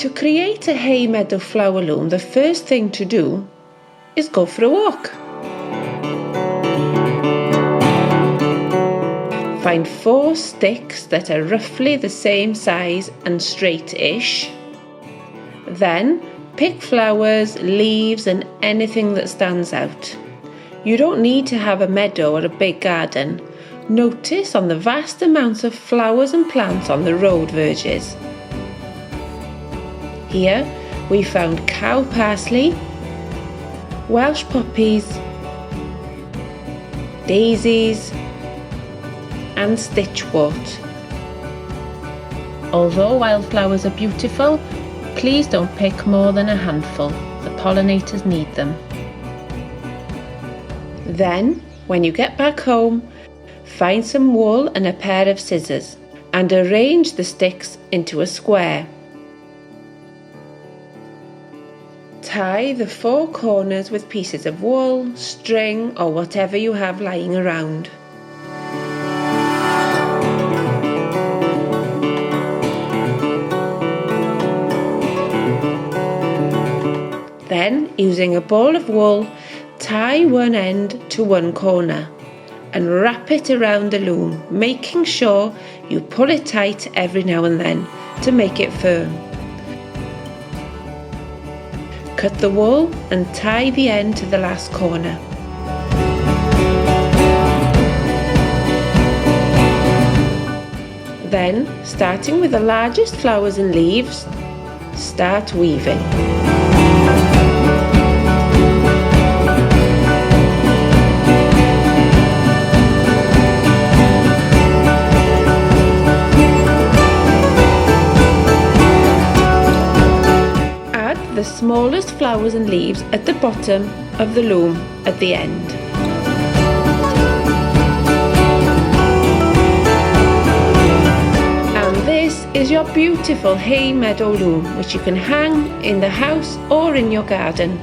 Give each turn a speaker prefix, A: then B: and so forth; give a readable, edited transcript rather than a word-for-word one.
A: To create a hay meadow flower loom, the first thing to do is go for a walk. Find 4 sticks that are roughly the same size and straight-ish. Then pick flowers, leaves and anything that stands out. You don't need to have a meadow or a big garden. Notice on the vast amounts of flowers and plants on the road verges. Here we found cow parsley, Welsh poppies, daisies and stitchwort. Although wildflowers are beautiful, please don't pick more than a handful. The pollinators need them. Then, when you get back home, find some wool and a pair of scissors and arrange the sticks into a square. Tie the 4 corners with pieces of wool, string or whatever you have lying around. Then, using a ball of wool, tie one end to one corner and wrap it around the loom, making sure you pull it tight every now and then to make it firm. Cut the wool and tie the end to the last corner. Then, starting with the largest flowers and leaves, start weaving. The smallest flowers and leaves at the bottom of the loom at the end. And this is your beautiful hay meadow loom, which you can hang in the house or in your garden.